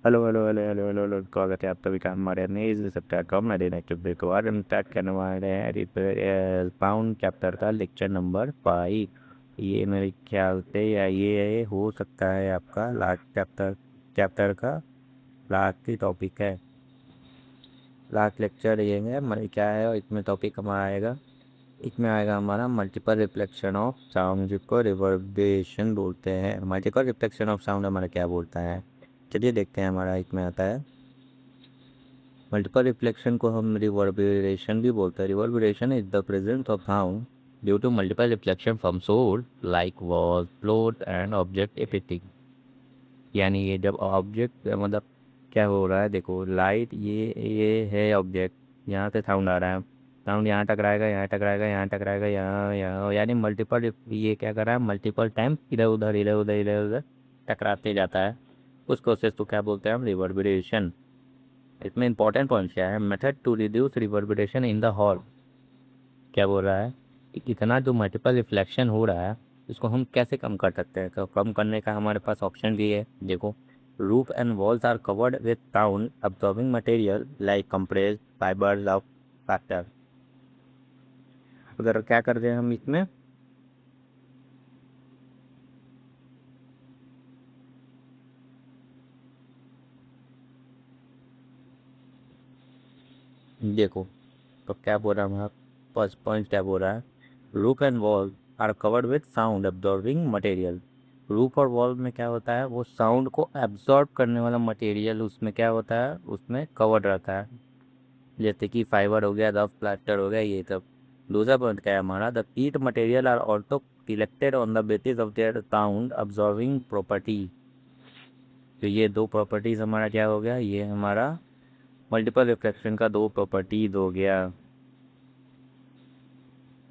Hello hello hello hello hello hello, स्वागत है आप सभी का हमारे नए इस प्लेटफॉर्म मेरे नेक्स्ट को आज हम स्टार्ट करने वाले हैं रिपेयर पाउंड चैप्टर का लेक्चर नंबर 5। ये मेरे ख्याल से या ये हो सकता है आपका लास्ट चैप्टर का लास्ट ही टॉपिक है। लास्ट लेक्चर ये है हमारे क्या है और इसमें टॉपिक हमारा आएगा। इसमें आएगा हमारा मल्टीपल रिफ्लेक्शन ऑफ साउंड जिसको रिवर्बरेशन बोलते हैं। मल्टीपल रिफ्लेक्शन ऑफ साउंड हमारा क्या बोलता है, चलिए देखते हैं। हमारा इसमें आता है मल्टीपल रिफ्लेक्शन को हम रिवर्बरेशन भी बोलते हैं। Reverberation is the presence of sound due to multiple reflection from source like wall floor and object everything. यानी ये जब ऑब्जेक्ट मतलब क्या हो रहा है, देखो लाइट ये है ऑब्जेक्ट, यहाँ से साउंड आ रहा है, साउंड यहाँ टकराएगा यहाँ टकराएगा यहाँ टकराएगा यहाँ यहाँ, यानी मल्टीपल ये क्या कर रहा है मल्टीपल टाइम इधर उधर टकराते जाता है। उस प्रोसेस को क्या बोलते हैं हम, रिवर्बरेशन। इसमें इंपॉर्टेंट पॉइंट क्या है, method to reduce reverberation in the hall. क्या बोल रहा है कि इतना जो मल्टीपल रिफ्लेक्शन हो रहा है इसको हम कैसे कम कर सकते हैं। तो कम करने का हमारे पास ऑप्शन भी है, देखो। Roof and walls are covered with sound absorbing material like compressed fibres of factor. उधर क्या करते हैं हम इसमें, देखो तो क्या बोल रहा है, फर्स्ट पॉइंट क्या बोल रहा है, roof and wall are covered with sound absorbing material. Roof और वॉल में क्या होता है, वो साउंड को एब्जॉर्ब करने वाला मटेरियल उसमें क्या होता है, उसमें कवर्ड रहता है। जैसे कि फाइबर हो गया, रफ प्लास्टर हो गया, ये सब। दूसरा पॉइंट क्या है हमारा, the seat material are also selected on the basis of their sound absorbing property. तो ये दो प्रॉपर्टीज हमारा क्या हो गया, ये हमारा मल्टीपल रिफ्लेक्शन का दो प्रॉपर्टीज हो गया।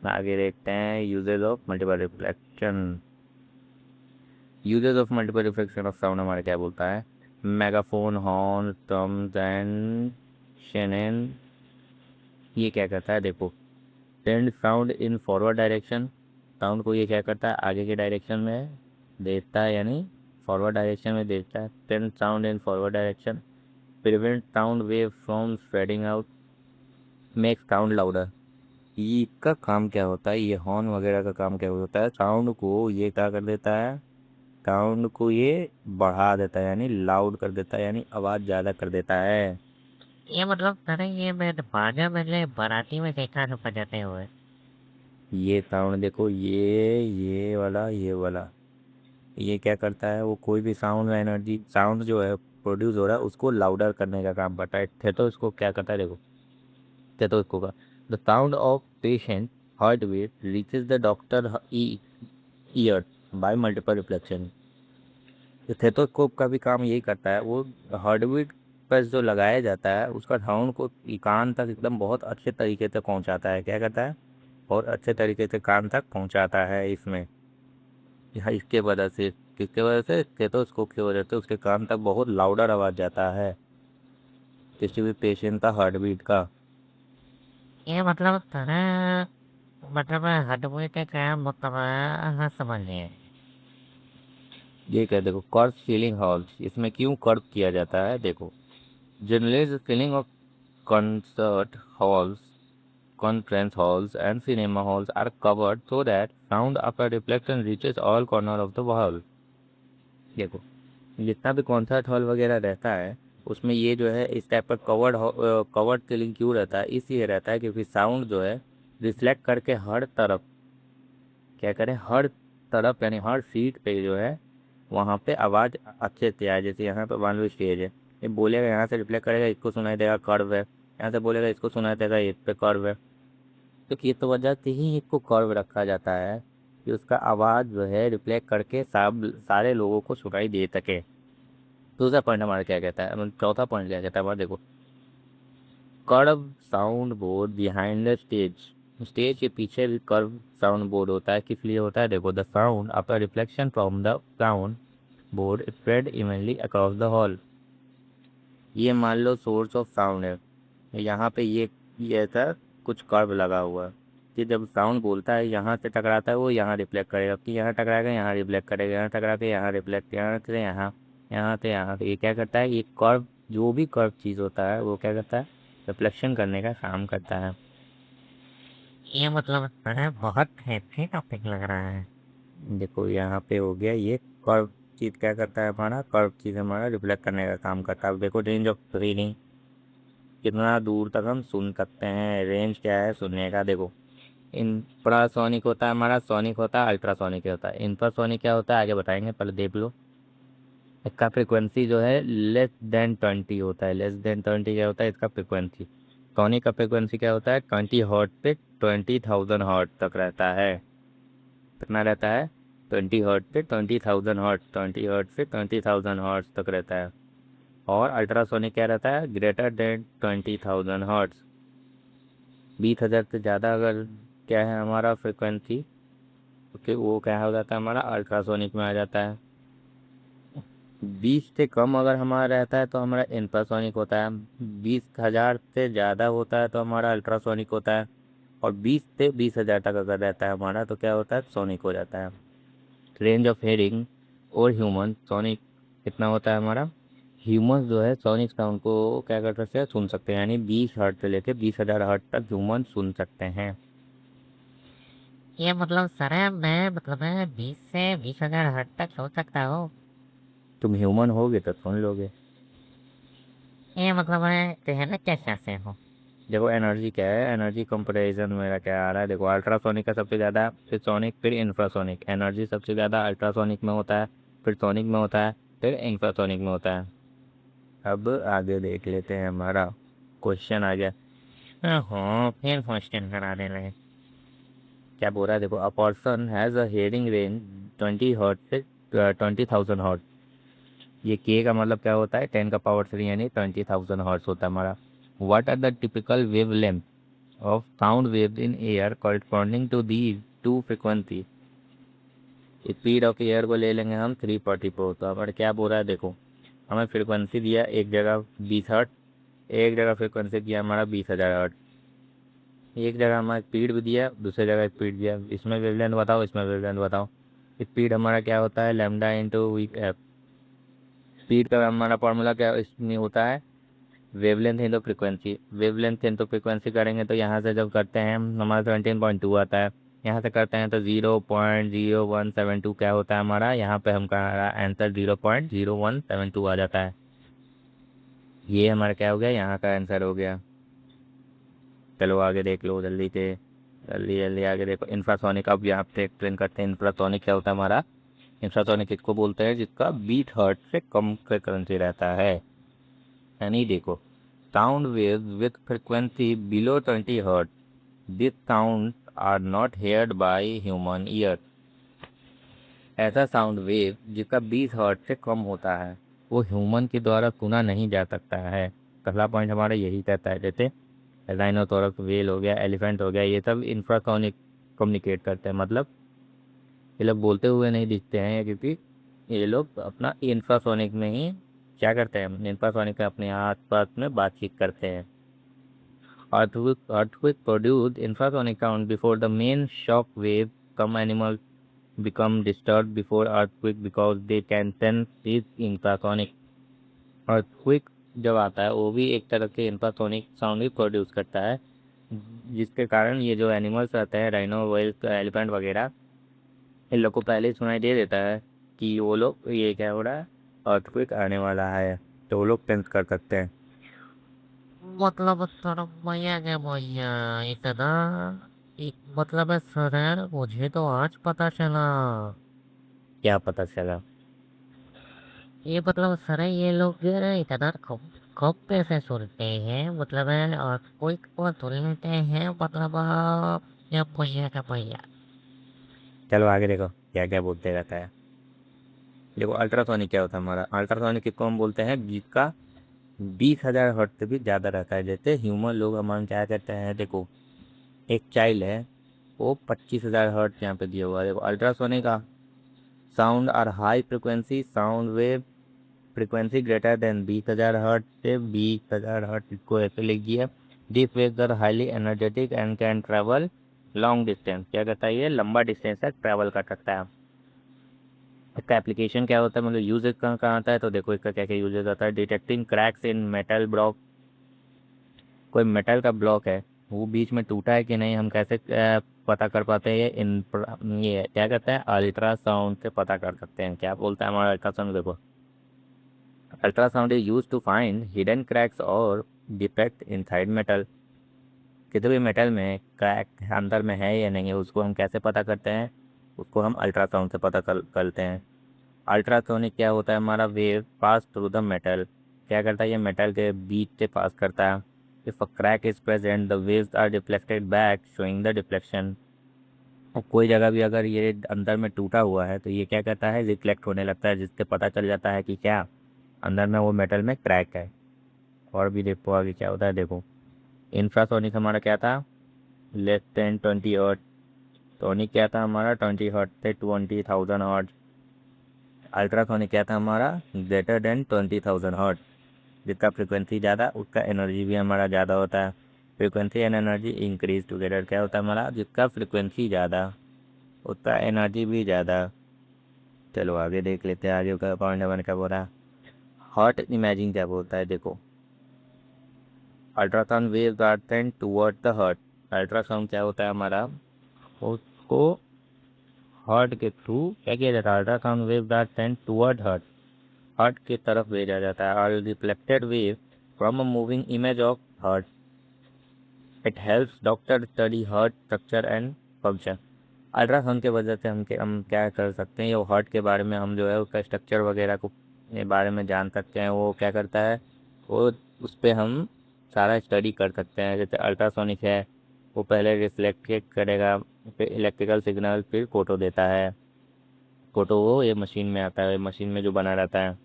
आगे देखते हैं uses of multiple reflection. Uses of multiple reflection of sound हमारे क्या बोलता है, megaphone horn terms and shehnai. ये क्या करता है, देखो, send sound in forward direction. साउंड को ये क्या करता है, आगे के डायरेक्शन में देता है, यानी फॉरवर्ड डायरेक्शन में देता है। Send sound in forward direction, prevent sound wave from spreading out, make sound louder. ये इसका काम क्या होता है, ये हॉर्न वगैरह का काम क्या होता है, साउंड को ये क्या कर देता है, साउंड को ये बढ़ा देता है, यानी लाउड कर देता है, यानी आवाज़ ज़्यादा कर देता है। ये मतलब अरे ये मैंने बाराती में देखा था बजाते हुए। ये साउंड देखो, ये वाला ये क्या करता है, वो कोई भी साउंड एनर्जी साउंड जो है प्रोड्यूस हो रहा है उसको लाउडर करने का काम करता है। थे तो इसको क्या करता है, देखो, थे तो इसको का the sound of patient heartbeat reaches the doctor ear by multiple reflection. Stethoscope का भी काम यही करता है, वो हार्टबीट पर जो लगाया जाता है उसका साउंड को कान तक एकदम बहुत अच्छे तरीके से पहुंचाता है। क्या करता है, बहुत अच्छे तरीके से कान तक पहुंचाता है इसमें। यहाँ इसके वजह से, किसके वजह से, स्टेथोस्कोप की वजह से उसके कान तक बहुत लाउडर आवाज़ जाता है किसी भी पेशेंट का हार्टबीट का। ये मतलब तरह मतलब हटवे के क्या मतलब हाँ समझ लिए। ये क्या, देखो, कर्व सीलिंग हॉल्स, इसमें क्यों कर्व किया जाता है, देखो। Generally ceiling of concert halls, conference halls and cinema halls are covered so that sound after reflection reaches all corner of the wall। देखो, जितना भी कॉन्सर्ट हॉल वगैरह रहता है उसमें ये जो है इस टाइप का कवर्ड सीलिंग क्यों रहता है, इसलिए रहता है क्योंकि साउंड जो है रिफ्लेक्ट करके हर तरफ क्या करें, हर तरफ यानी हर सीट पे जो है वहाँ पे आवाज़ अच्छे से आए। जैसे यहाँ पे मान लो स्टेज है, ये बोलेगा यहाँ से रिफ्लेक्ट करेगा, इसको सुनाई देगा कर्व है, यहाँ से बोलेगा इसको सुनाई देगा इस पे कर्व है। तो ये तो वजह से ही इसको कर्व रखा जाता है कि उसका आवाज़ जो है रिफ्लेक्ट करके सब सारे लोगों को सुनाई दे सके। दूसरा पॉइंट हमारा क्या कहता है, चौथा पॉइंट क्या कहता है हमारा, देखो, curve sound board behind the stage. Stage के पीछे भी कर्व साउंड बोर्ड होता है, किस लिए होता है, देखो, the sound after reflection from the sound board spread evenly across the hall. ये मान लो सोर्स ऑफ साउंड है, यहाँ पे ये ऐसा कुछ कर्व लगा हुआ है कि जब साउंड बोलता है यहाँ से टकराता है वो यहाँ रिफ्लेक्ट करेगा, कि यहाँ टकराएगा यहाँ रिफ्लेक्ट करेगा, यहाँ टकरा के यहाँ रिफ्लेक्ट, यहाँ से यहाँ। यहाँ से यहाँ पे ये क्या करता है, ये कर्व, जो भी कर्व चीज़ होता है वो क्या करता है, रिफ्लेक्शन करने का काम करता है। ये मतलब सर बहुत हैवी टॉपिक लग रहा है। देखो यहाँ पे हो गया ये कर्व चीज़ क्या करता है, हमारा कर्व चीज़ हमारा रिफ्लेक्ट करने का काम करता है। अब देखो रेंज ऑफ रीडिंग, कितना दूर तक हम सुन सकते हैं, रेंज क्या है सुनने का। देखो इंफ्रासोनिक होता है हमारा, सोनिक होता है, अल्ट्रासोनिक होता है। इंफ्रासोनिक क्या होता है आगे बताएंगे, पहले देख लो। इसका फ्रिक्वेंसी जो है लेस देन 20 होता है। लेस देन 20 क्या होता है इसका फ्रिक्वेंसी। सोनिक का फ्रिक्वेंसी क्या होता है, 20 हर्ट्ज पे 20,000 हर्ट्ज तक रहता है। कितना रहता है, 20 हर्ट्ज पे 20,000 हर्ट्ज, 20 हर्ट्ज से 20,000 हर्ट्ज तक रहता है। और अल्ट्रासोनिक क्या रहता है, ग्रेटर देन 20,000 हर्ट्ज। 20,000 से ज़्यादा अगर क्या है हमारा फ्रिक्वेंसी, तो वो क्या हो जाता है हमारा, अल्ट्रासोनिक में आ जाता है। 20 से कम अगर हमारा रहता है तो हमारा इंफ्रासोनिक होता है। 20,000 से ज़्यादा होता है तो हमारा अल्ट्रासोनिक होता है। और 20 से 20,000 तक अगर रहता है हमारा तो क्या होता है, सोनिक हो जाता है। रेंज ऑफ हेयरिंग और ह्यूमन सोनिक कितना होता है हमारा, ह्यूमन जो है सोनिक साउंड को क्या कर सकते हैं, सुन सकते हैं। यानी 20 हर्ट्ज से लेकर 20,000 हर्ट्ज तक ह्यूमन सुन सकते हैं। ये मतलब सर मैं मतलब मैं 20 से 20 हजार हद तक सोच सकता हूँ। तुम ह्यूमन होगे तो सुन लोगे। ये मतलब मैं कहना क्या चाहते हो। देखो एनर्जी क्या है, एनर्जी कंपैरिजन मेरा क्या आ रहा है, देखो अल्ट्रासोनिक का सबसे ज़्यादा, फिर सोनिक, फिर इंफ्रासोनिक। एनर्जी सबसे ज़्यादा अल्ट्रासोनिक में होता है, फिर सोनिक में होता है, फिर इंफ्रासोनिक में होता है। अब आगे देख लेते हैं, हमारा क्वेश्चन आ गया। हाँ फिर क्वेश्चन करा दे रहे। क्या बोल रहा है, देखो a person has a hearing range 20 hertz से 20,000 हर्ट्ज। ये के का मतलब क्या होता है, 10 का पावर 3 यानी 20,000 हर्ट्ज होता है हमारा। What are the typical wavelength of sound wave in air corresponding to the two frequency. Speed of air को ले लेंगे हम 344। तो हमारे क्या बोल रहा है, देखो हमें फ्रिक्वेंसी दिया एक जगह 20 हर्ट्ज, एक जगह फ्रिक्वेंसी दिया हमारा 20,000 हर्ट्ज। एक जगह हमारा स्पीड भी दिया, दूसरी जगह स्पीड दिया। इसमें वेवलेंथ बताओ, इसमें वेवलेंथ बताओ। स्पीड हमारा क्या होता है, lambda into V F. Speed का हमारा फॉर्मूला क्या इसमें होता है, wavelength into frequency. Wavelength into frequency करेंगे तो यहाँ से जब करते हैं हम हमारा 17.2 आता है। यहाँ से करते हैं तो 0.0172 क्या होता है हमारा, यहाँ पे हम हमारा आंसर 0.0172 आ जाता है। ये हमारा क्या हो गया, यहाँ का आंसर हो गया। चलो आगे देख लो जल्दी से, जल्दी जल्दी आगे देखो। इंफ्रासोनिक, अब यहाँ पे एक्सप्लेन करते हैं इंफ्रासोनिक क्या होता है हमारा। इंफ्रासोनिक किसको बोलते हैं, जिसका 20 हर्ट्ज से कम फ्रिक्वेंसी रहता है। यानी देखो sound waves with frequency below 20 hertz, this sound are not heard by human ear. ऐसा साउंड वेव जिसका 20 हर्ट्ज से कम होता है वो ह्यूमन के द्वारा सुना नहीं जा सकता है। पहला पॉइंट हमारा यही कहता है। जैसे राइनोथोरक्स, व्हेल हो गया, एलिफेंट हो गया, ये सब इंफ्रासोनिक कम्युनिकेट करते हैं। मतलब ये लोग बोलते हुए नहीं दिखते हैं, क्योंकि ये लोग अपना इंफ्रासोनिक में ही क्या करते हैं, इंफ्रासोनिक में अपने आस पास में बातचीत करते हैं। Earthquake produce infrasound sound before the main shock wave. Some animals become disturbed before earthquake because they can sense this infrasonic. Earthquake जब आता है वो भी एक तरह के इंफ्रासोनिक साउंड भी प्रोड्यूस करता है, जिसके कारण ये जो एनिमल्स रहते हैं, राइनो, व्हेल, एलिफेंट वगैरह, इन लोग को पहले ही सुनाई दे देता है कि वो लोग ये क्या हो रहा है, अर्थक्वेक आने वाला है, तो वो लोग सेंस कर सकते हैं। मतलब सर भैया क्या भैया इतना मतलब है सर मुझे तो आज पता चला। क्या पता चला, ये मतलब सर ये लोग इतना कम कम पैसे सुनते हैं मतलब है और कोई को सुनते हैं मतलब क्या भैया का भैया। चलो आगे देखो क्या क्या बोलते रहता है। देखो अल्ट्रासोनिक क्या होता है हमारा, अल्ट्रासोनिक किसको हम बोलते हैं, जिसका 20,000 हर्ट्ज से भी ज़्यादा रहता है। जैसे ह्यूमन लोग हम क्या कहते हैं, देखो एक चाइल्ड है, वो 25,000 हर्ट्ज यहाँ पे दिया हुआ है। देखो अल्ट्रासोनिक का sound are high frequency sound wave, frequency greater than 20,000 hertz से 20,000 हर्ट्ज को ऐसे लिख दिया। This waves are highly energetic and can travel long distance. क्या कहता है, ये लंबा डिस्टेंस तक ट्रैवल कर सकता है। इसका एप्लीकेशन क्या होता है, मतलब यूज कहाँ कहाँ आता है, तो देखो इसका क्या क्या यूजेस आता है। डिटेक्टिंग क्रैक्स इन मेटल ब्लॉक, कोई मेटल का ब्लॉक है वो बीच में टूटा है कि नहीं, हम कैसे पता कर पाते हैं, ये क्या कहता है, अल्ट्रासाउंड से पता कर सकते हैं। क्या बोलता है हमारा अल्ट्रासाउंड, देखो ultrasound is use to find hidden cracks और डिफेक्ट इनसाइड मेटल। किसी भी मेटल में क्रैक अंदर में है या नहीं है, उसको हम कैसे पता करते हैं, उसको हम अल्ट्रासाउंड से पता करते हैं। अल्ट्रासोनिक क्या होता है, हमारा wave pass through the metal, क्या करता है ये मेटल के बीच से पास करता है। If a crack is present the waves are deflected back showing the deflection. और कोई जगह भी अगर ये अंदर में टूटा हुआ है तो ये क्या कहता है, रिफ्लेक्ट होने लगता है, जिससे पता चल जाता है कि क्या अंदर में वो मेटल में क्रैक है। और भी देखो आगे क्या होता है, देखो इंफ्रासोनिक हमारा क्या था, लेस देन 20 हर्ट्ज। सोनिक क्या था हमारा 20 हर्ट्ज से 20,000 हर्ट्ज। अल्ट्रासोनिक क्या था हमारा, ग्रेटर देन 20,000 हर्ट्ज। जिसका फ्रिक्वेंसी ज़्यादा उसका एनर्जी भी हमारा ज़्यादा होता है। Frequency and energy increase together, क्या होता है हमारा, जिसका फ्रिक्वेंसी ज़्यादा उसका एनर्जी भी ज़्यादा। चलो आगे देख लेते हैं, आगे का पॉइंट वन क्या बोल रहा है। हॉट इमेजिंग क्या बोलता है, देखो ultrasound waves are sent toward the heart. Ultrasound क्या होता है हमारा, उसको हर्ट के थ्रू क्या किया जाता है, ultrasound waves are sent toward heart, heart की तरफ भेजा जाता है। और reflected wave from a moving image of heart, it helps doctor study heart structure and function. Ultrasound के वजह से हम क्या कर सकते हैं, ये हर्ट के बारे में हम जो है उसका स्ट्रक्चर वगैरह को के बारे में जान सकते हैं। वो क्या करता है, वो उस पर हम सारा स्टडी कर सकते हैं। जैसे अल्ट्रासोनिक है, वो पहले रिफ्लेक्ट करेगा, फिर इलेक्ट्रिकल सिग्नल, फिर फोटो देता है। फोटो वो ये मशीन में आता है, मशीन में जो बना रहता है।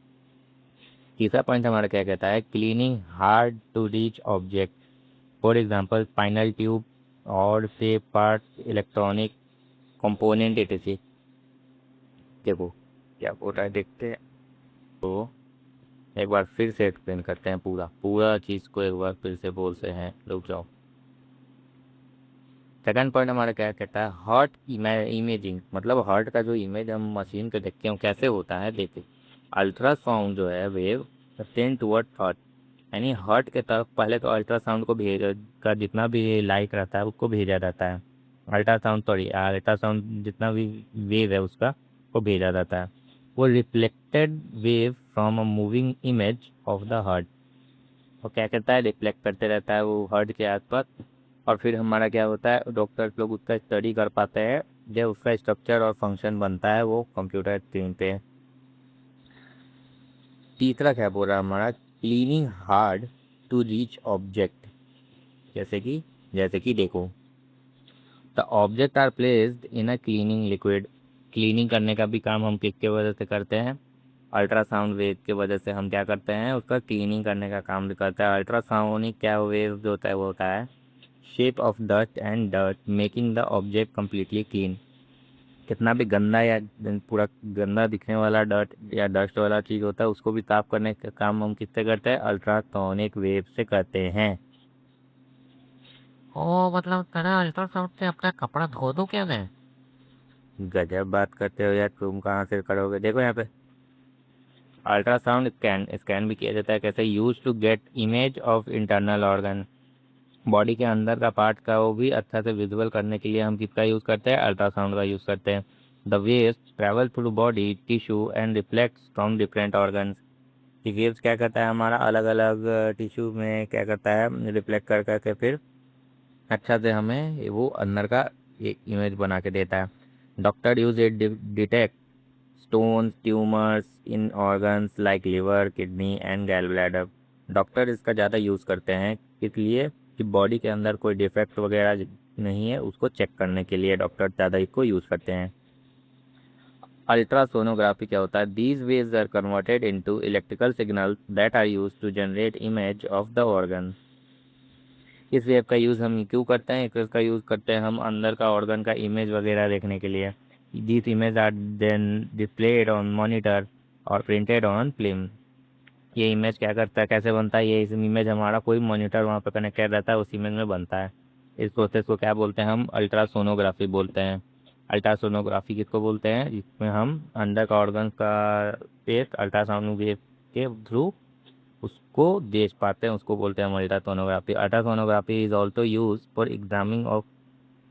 तीसरा पॉइंट हमारा क्या कहता है, cleaning hard to reach object, for example spinal tube और से पार्ट इलेक्ट्रॉनिक कंपोनेंट etc। देखो क्या बोल रहा है, देखते हैं। तो एक बार फिर से एक्सप्लेन करते हैं, पूरा पूरा चीज़ को एक बार फिर से बोलते हैं, रुक जाओ। सेकंड पॉइंट हमारा क्या कहता है, हार्ट इमेजिंग, मतलब हार्ट का जो इमेज हम मशीन पे देखते हैं वो कैसे होता है, देखिए अल्ट्रासाउंड जो है वेव टेन टुवर्ड हार्ट, यानी हार्ट के तरफ पहले तो अल्ट्रासाउंड को भेज का जितना भी लाइट रहता है उसको भेजा जाता है। अल्ट्रासाउंड जितना भी वेव है उसका को भेजा जाता है। वो reflected wave from a moving image of the heart, वो क्या करता है, रिफ्लेक्ट करते रहता है वो हार्ट के आसपास। और फिर हमारा क्या होता है, डॉक्टर लोग उसका स्टडी कर पाते हैं, जब उसका स्ट्रक्चर और फंक्शन बनता है वो कंप्यूटर स्क्रीन पे। तीसरा क्या बोल रहा है हमारा, cleaning hard to reach object, जैसे कि देखो the object are placed in a cleaning liquid. Cleaning करने का भी काम हम किसके वजह से करते हैं, अल्ट्रासाउंड वेव के वजह से हम क्या करते हैं, उसका क्लीनिंग करने का काम भी करता है। अल्ट्रासाउंड क्या वेव जो होता है वो होता है shape of dust and dirt making the object completely clean. कितना भी गंदा या पूरा गंदा दिखने वाला डर्ट या डस्ट वाला चीज़ होता है उसको भी साफ करने का काम हम किससे करते हैं, अल्ट्रासोनिक वेव से करते हैं। ओ मतलब तेरा अल्ट्रासाउंड से अपना कपड़ा धो दूं क्या मैं? गजब बात करते हो यार, तुम कहाँ से करोगे, देखो यहाँ पे अल्ट्रासाउंड स्कैन स्कैन भी किया जाता है। कैसे, use to get image of internal organ, body के अंदर का पार्ट का वो भी अच्छा से विजुअल करने के लिए हम किसका यूज़ करते हैं, अल्ट्रासाउंड का यूज़ करते हैं। The waves travel through body tissue and reflects from different organs. ये वेव्स क्या करता है हमारा, अलग अलग टिश्यू में क्या करता है, रिफ्लेक्ट कर करके फिर अच्छा से हमें वो अंदर का एक इमेज बना के देता है। Doctor use it detect stones tumours in organs like liver kidney and गैल ब्लैडर। डॉक्टर इसका ज़्यादा यूज़ करते हैं इसलिए कि बॉडी के अंदर कोई डिफेक्ट वगैरह नहीं है उसको चेक करने के लिए डॉक्टर ज़्यादा इसको यूज़ करते हैं। अल्ट्रासोनोग्राफी क्या होता है, these waves are converted into electrical signals that are used to generate image of the organ. इस वेव का यूज़ हम क्यों करते हैं, इसका यूज़ करते हैं हम अंदर का ऑर्गन का इमेज वगैरह देखने के लिए। This image are then displayed on monitor और प्रिंटेड ऑन फिल्म। ये इमेज क्या करता है, कैसे बनता है, ये इस इमेज हमारा कोई मॉनिटर वहाँ पर कनेक्टेड रहता है, उस इमेज में बनता है। इस प्रोसेस को क्या बोलते हैं, हम अल्ट्रासोनोग्राफी बोलते हैं। अल्ट्रासोनोग्राफी किसको बोलते हैं? जिसमें हम अंदर का ऑर्गन का एक अल्ट्रासाउंड वेव के थ्रू उसको देख पाते हैं, उसको बोलते हैं हम ultrasonography. Ultrasonography is also use for examining of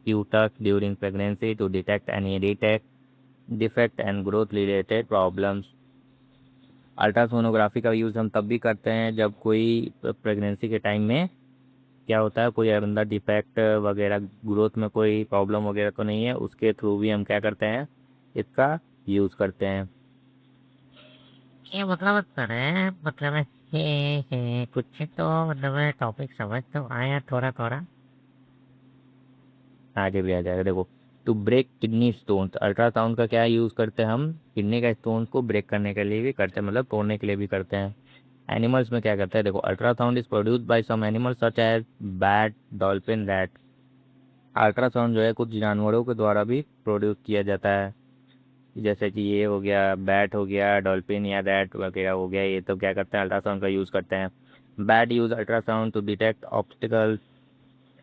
fetus during pregnancy to detect any defect and growth related problems। Ultrasonography का यूज़ हम तब भी करते हैं जब कोई प्रेगनेंसी के टाइम में क्या होता है, कोई अंदर डिफेक्ट वगैरह, ग्रोथ में कोई प्रॉब्लम वगैरह तो नहीं है, उसके थ्रू भी हम क्या करते हैं, इसका यूज़ करते हैं। ये मतलब सर मतलब कुछ तो मतलब टॉपिक समझ तो आया थोड़ा थोड़ा। आगे भी आ जाएगा देखो। To break kidney stones, ultrasound का क्या यूज़ करते हैं हम? किडनी का स्टोन को ब्रेक करने के लिए भी करते हैं, मतलब तोड़ने के लिए भी करते हैं। एनिमल्स में क्या करते हैं देखो, ultrasound is produced by some animals such as bat, dolphin, rat. Ultrasound जो है कुछ जानवरों के द्वारा भी प्रोड्यूस किया जाता है, जैसे कि ये हो गया बैट हो गया, डॉल्फिन या रैट वगैरह हो गया, ये तो क्या करते हैं, अल्ट्रासाउंड का यूज़ करते हैं। Bat use ultrasound to detect obstacles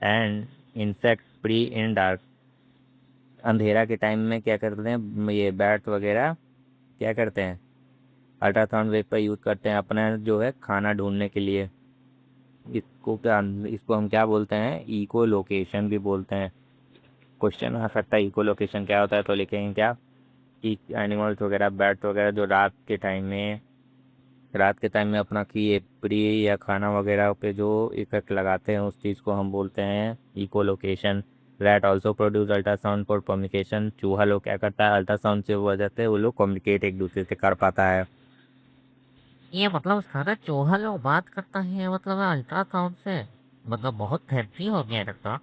and insect prey in dark. अंधेरा के टाइम में क्या करते हैं, ये बैट वगैरह क्या करते हैं, अल्ट्रासाउंड वेव का यूज़ करते हैं अपना जो है खाना ढूंढने के लिए। इसको हम क्या बोलते हैं, इको लोकेशन भी बोलते हैं। क्वेश्चन आ सकता है इको लोकेशन क्या होता है, तो लिखेंगे क्या कि एनिमल्स वगैरह, बैट्स वगैरह जो रात के टाइम में अपना की ये प्री या खाना वगैरह पे जो इफेक्ट लगाते हैं, उस चीज़ को हम बोलते हैं echolocation. Rat also produce ultrasound for communication. चूहा लोग क्या करता है, अल्ट्रासाउंड से वजह से वो लोग कम्युनिकेट एक दूसरे से कर पाता है। ये मतलब सारा चूहा लोग बात करता है मतलब अल्ट्रासाउंड से, मतलब बहुत फैंसी हो गया लगता।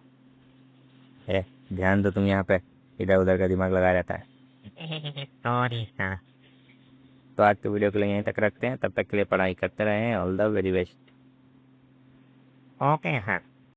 है, ध्यान दो तुम यहाँ पे, इधर उधर का दिमाग लगा रहता है। Sorry sir. तो आज के वीडियो के लिए यहीं तक रखते हैं, तब तक के लिए पढ़ाई करते रहें। All the very best. Okay sir.